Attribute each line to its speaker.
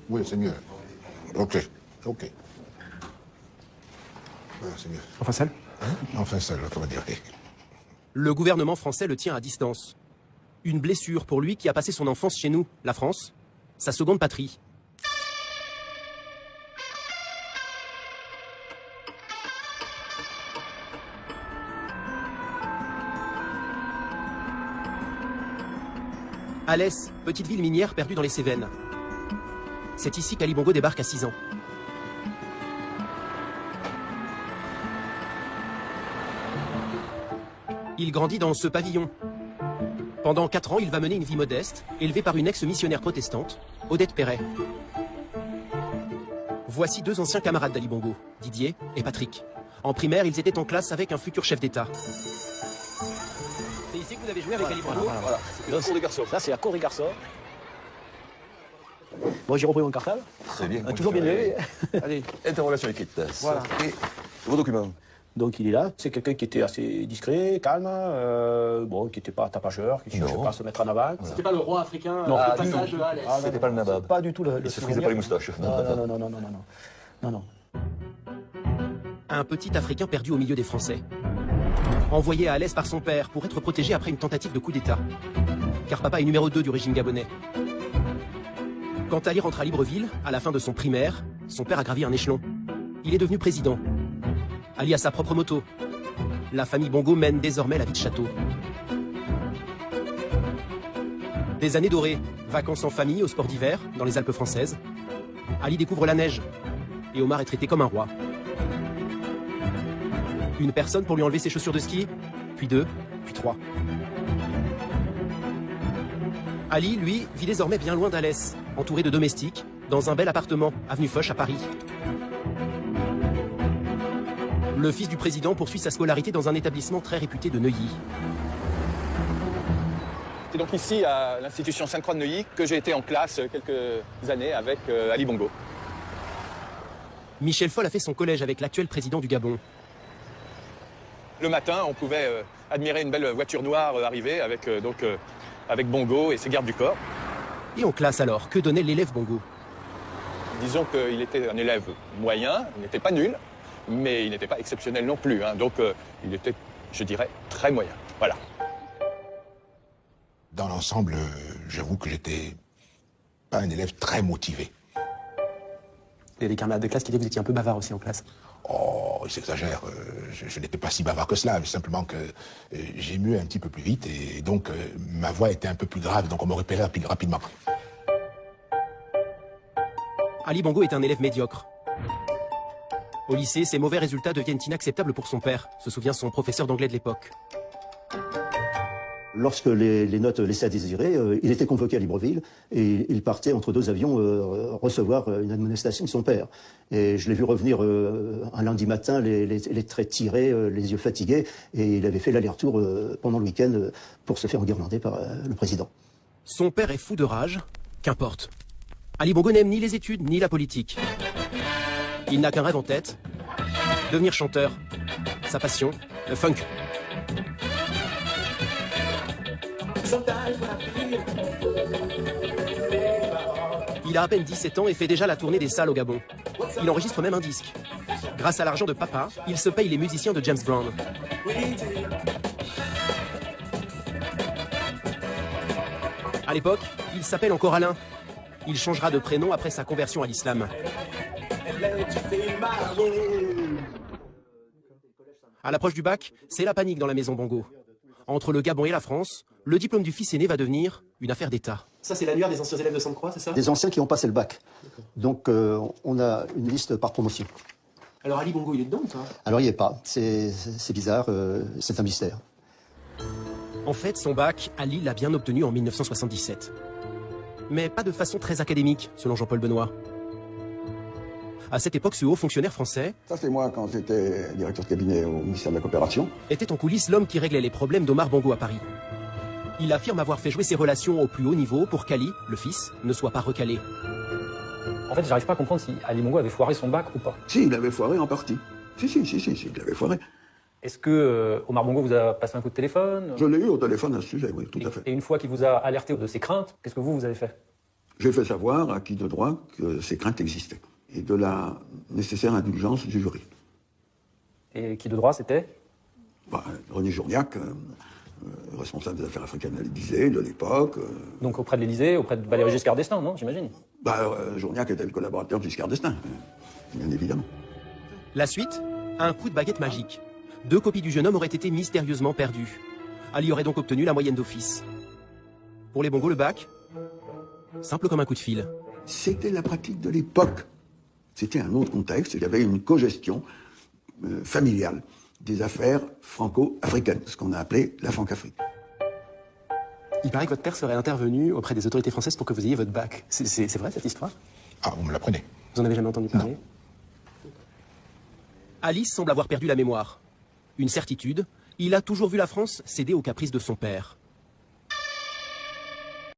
Speaker 1: Oui, c'est mieux. Ok, ok. Voilà, c'est mieux.
Speaker 2: Enfin seul.
Speaker 1: Enfin seul, comment dire.
Speaker 3: Le gouvernement français le tient à distance. Une blessure pour lui qui a passé son enfance chez nous, la France, sa seconde patrie. Alès, petite ville minière perdue dans les Cévennes. C'est ici qu'Ali Bongo débarque à 6 ans. Il grandit dans ce pavillon. Pendant 4 ans, il va mener une vie modeste, élevée par une ex-missionnaire protestante, Odette Perret. Voici 2 anciens camarades d'Ali Bongo, Didier et Patrick. En primaire, ils étaient en classe avec un futur chef d'État. C'est ici que vous avez joué avec Ali Bongo?
Speaker 4: Voilà. C'est la cour des garçons. Là, c'est la cour des garçons. Moi, j'ai repris mon cartable.
Speaker 5: Très bien.
Speaker 4: Toujours bien élevé.
Speaker 5: Allez, interrogation écrite. Voilà. Et vos documents.
Speaker 4: Donc il est là, c'est quelqu'un qui était assez discret, calme, bon, qui n'était pas tapageur, qui ne cherchait pas à se mettre en avant.
Speaker 2: C'était pas le roi africain,
Speaker 4: non,
Speaker 2: le passage de Alès.
Speaker 5: C'était pas le nabab.
Speaker 4: Pas du tout le
Speaker 5: Il se frisait pas les moustaches.
Speaker 4: Non.
Speaker 3: Un petit Africain perdu au milieu des Français. Envoyé à Alès par son père pour être protégé après une tentative de coup d'État. Car papa est numéro 2 du régime gabonais. Quand Ali rentre à Libreville, à la fin de son primaire, son père a gravi un échelon. Il est devenu président. Ali a sa propre moto. La famille Bongo mène désormais la vie de château. Des années dorées, vacances en famille au sport d'hiver, dans les Alpes françaises. Ali découvre la neige. Et Omar est traité comme un roi. Une personne pour lui enlever ses chaussures de ski, puis 2, puis 3. Ali, lui, vit désormais bien loin d'Alès, entouré de domestiques, dans un bel appartement, avenue Foch à Paris. Le fils du président poursuit sa scolarité dans un établissement très réputé de Neuilly.
Speaker 6: C'est donc ici, à l'institution Sainte-Croix de Neuilly, que j'ai été en classe quelques années avec Ali Bongo.
Speaker 3: Michel Foll a fait son collège avec l'actuel président du Gabon.
Speaker 6: Le matin, on pouvait admirer une belle voiture noire arriver avec, avec Bongo et ses gardes du corps.
Speaker 3: Et en classe alors, que donnait l'élève Bongo?
Speaker 6: Disons qu'il était un élève moyen, il n'était pas nul, mais il n'était pas exceptionnel non plus. Hein. Donc il était, je dirais, très moyen. Voilà.
Speaker 1: Dans l'ensemble, j'avoue que j'étais pas un élève très motivé.
Speaker 2: Il y a des camarades de classe qui disaient que vous étiez un peu bavard aussi en classe.
Speaker 1: Oh, il s'exagère. Je n'étais pas si bavard que cela, mais simplement que j'ai mué un petit peu plus vite et donc ma voix était un peu plus grave, donc on me repérait rapidement.
Speaker 3: Ali Bongo est un élève médiocre. Au lycée, ses mauvais résultats deviennent inacceptables pour son père, se souvient son professeur d'anglais de l'époque.
Speaker 7: Lorsque les notes laissaient à désirer, il était convoqué à Libreville et il partait entre 2 avions recevoir une admonestation de son père. Et je l'ai vu revenir un lundi matin, les traits tirés, les yeux fatigués, et il avait fait l'aller-retour pendant le week-end pour se faire enguirlander par le président.
Speaker 3: Son père est fou de rage, qu'importe. Ali Bongo n'aime ni les études ni la politique. Il n'a qu'un rêve en tête, devenir chanteur. Sa passion, le funk. Il a à peine 17 ans et fait déjà la tournée des salles au Gabon. Il enregistre même un disque. Grâce à l'argent de papa, il se paye les musiciens de James Brown. À l'époque, il s'appelle encore Alain. Il changera de prénom après sa conversion à l'islam. À l'approche du bac, c'est la panique dans la maison Bongo. Entre le Gabon et la France, le diplôme du fils aîné va devenir une affaire d'État.
Speaker 2: Ça, c'est l'annuaire des anciens élèves de Sainte-Croix, c'est ça?
Speaker 7: Des anciens qui ont passé le bac. Donc on a une liste par promotion.
Speaker 2: Alors Ali Bongo, il est dedans ou pas?
Speaker 7: Alors il n'y est pas, c'est bizarre, c'est un mystère.
Speaker 3: En fait, son bac, Ali l'a bien obtenu en 1977. Mais pas de façon très académique, selon Jean-Paul Benoît. À cette époque, ce haut fonctionnaire français...
Speaker 8: Ça, c'est moi quand j'étais directeur de cabinet au ministère de la Coopération.
Speaker 3: ...était en coulisses l'homme qui réglait les problèmes d'Omar Bongo à Paris. Il affirme avoir fait jouer ses relations au plus haut niveau pour qu'Ali, le fils, ne soit pas recalé.
Speaker 9: En fait, j'arrive pas à comprendre si Ali Bongo avait foiré son bac ou pas.
Speaker 8: Si, il avait foiré en partie. Si, il avait foiré.
Speaker 9: Est-ce que Omar Bongo vous a passé un coup de téléphone?
Speaker 8: Je l'ai eu au téléphone à ce sujet, oui, tout à fait.
Speaker 9: Et une fois qu'il vous a alerté de ses craintes, qu'est-ce que vous avez fait?
Speaker 8: J'ai fait savoir à qui de droit que ces craintes existaient et de la nécessaire indulgence du jury.
Speaker 9: Et qui de droit, c'était?
Speaker 8: René Journiac, responsable des affaires africaines à l'Élysée de l'époque.
Speaker 9: Donc auprès de l'Élysée, auprès de Valéry Giscard d'Estaing, non, j'imagine?
Speaker 8: Journiac était le collaborateur de Giscard d'Estaing, bien évidemment.
Speaker 3: La suite, un coup de baguette magique. 2 copies du jeune homme auraient été mystérieusement perdues. Ali aurait donc obtenu la moyenne d'office. Pour les bongos, le bac, simple comme un coup de fil.
Speaker 8: C'était la pratique de l'époque. C'était un autre contexte. Il y avait une cogestion familiale des affaires franco-africaines, ce qu'on a appelé la Franc-Afrique.
Speaker 2: Il paraît que votre père serait intervenu auprès des autorités françaises pour que vous ayez votre bac. C'est vrai cette histoire?
Speaker 1: Ah, vous me l'apprenez.
Speaker 2: Vous en avez jamais entendu parler?
Speaker 3: Alice semble avoir perdu la mémoire. Une certitude, il a toujours vu la France céder aux caprices de son père.